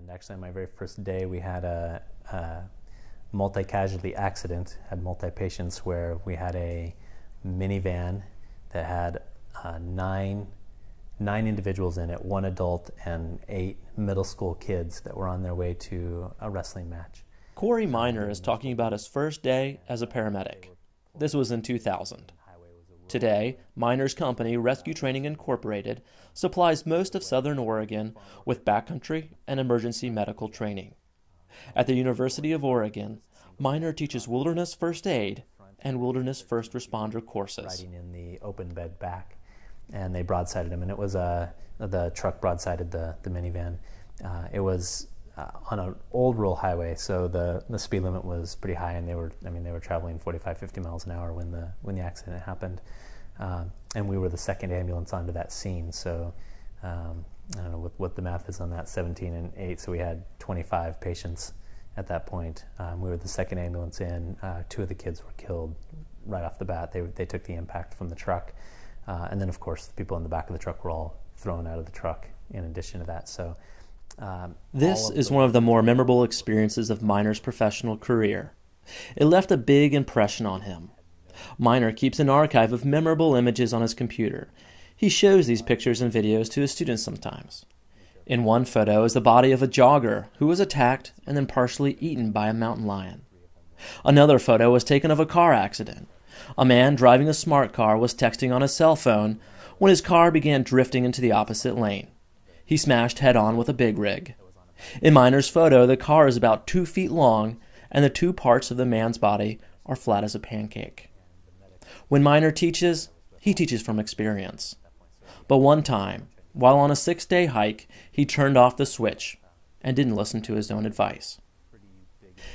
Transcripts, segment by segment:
And actually on my very first day we had a multi-casualty accident, had multi-patients, where we had a minivan that had nine individuals in it, 1 adult and 8 middle school kids that were on their way to a wrestling match. Corey Miner is talking about his first day as a paramedic. This was in 2000. Today, Miner's company, Rescue Training Incorporated, supplies most of Southern Oregon with backcountry and emergency medical training. At the University of Oregon, Miner teaches wilderness first aid and wilderness first responder courses. Riding in the open bed back, and they broadsided him, and it was the truck broadsided the minivan. It was on an old rural highway, so the speed limit was pretty high, and they were traveling 45, 50 miles an hour when the accident happened. And we were the second ambulance onto that scene, so I don't know what the math is on that, 17 and 8, so we had 25 patients at that point. We were the second ambulance in. 2 of the kids were killed right off the bat. They took the impact from the truck. And then, of course, the people in the back of the truck were all thrown out of the truck in addition to that. So this is one of the more memorable experiences of Miner's professional career. It left a big impression on him. Miner keeps an archive of memorable images on his computer. He shows these pictures and videos to his students sometimes. In one photo is the body of a jogger who was attacked and then partially eaten by a mountain lion. Another photo was taken of a car accident. A man driving a smart car was texting on his cell phone when his car began drifting into the opposite lane. He smashed head-on with a big rig. In Miner's photo, the car is about 2 feet long, and the 2 parts of the man's body are flat as a pancake. When Miner teaches, he teaches from experience. But one time, while on a 6-day hike, he turned off the switch and didn't listen to his own advice.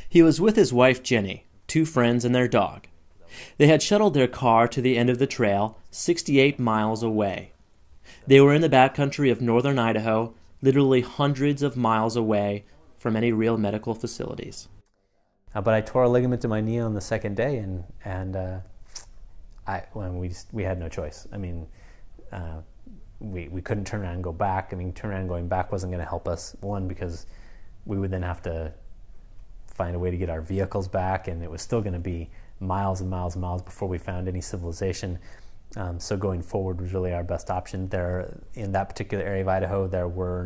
He was with his wife Jenny, 2 friends, and their dog. They had shuttled their car to the end of the trail, 68 miles away. They were in the backcountry of northern Idaho, literally hundreds of miles away from any real medical facilities. But I tore a ligament in my knee on the second day, and we had no choice. I mean, we couldn't turn around and go back. I mean, turn around and going back wasn't going to help us. One, because we would then have to find a way to get our vehicles back, and it was still going to be miles and miles and miles before we found any civilization. So going forward was really our best option. There, in that particular area of Idaho, there were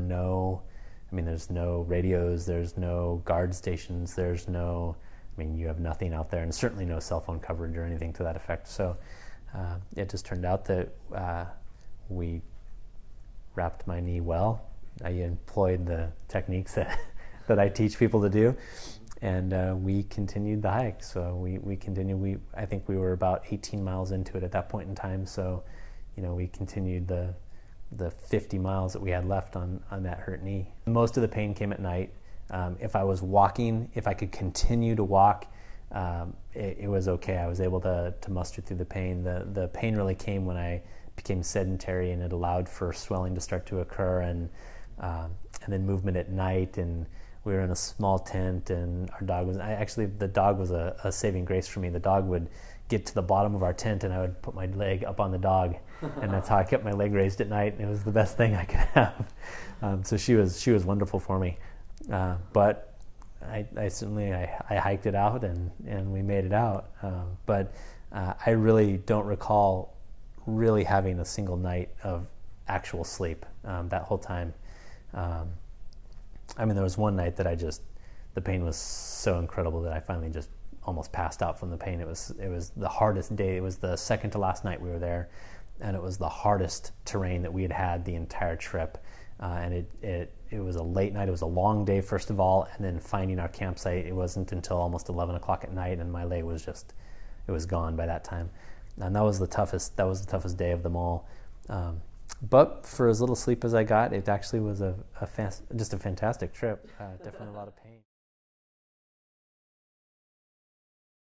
there's no radios, there's no guard stations, you have nothing out there, and certainly no cell phone coverage or anything to that effect. So it just turned out that we wrapped my knee well. I employed the techniques that I teach people to do, and we continued the hike. So we continued. I think we were about 18 miles into it at that point in time. So, we continued the 50 miles that we had left on that hurt knee. Most of the pain came at night. If I was walking, if I could continue to walk, it was okay. I was able to muster through the pain. The pain really came when I became sedentary, and it allowed for swelling to start to occur, and then movement at night. And we were in a small tent, and our dog was, the dog was a saving grace for me. The dog would get to the bottom of our tent, and I would put my leg up on the dog, and that's how I kept my leg raised at night. It was the best thing I could have. So she was wonderful for me. But I certainly hiked it out, and we made it out. But I really don't recall really having a single night of actual sleep that whole time. There was one night that the pain was so incredible that I finally just almost passed out from the pain. It was the hardest day. It was the second to last night we were there, and it was the hardest terrain that we had the entire trip. And it was a late night. It was a long day, first of all, and then finding our campsite, it wasn't until almost 11 o'clock at night, and my leg was it was gone by that time. And that was the toughest day of them all. But for as little sleep as I got, it actually was just a fantastic trip. Definitely a lot of pain.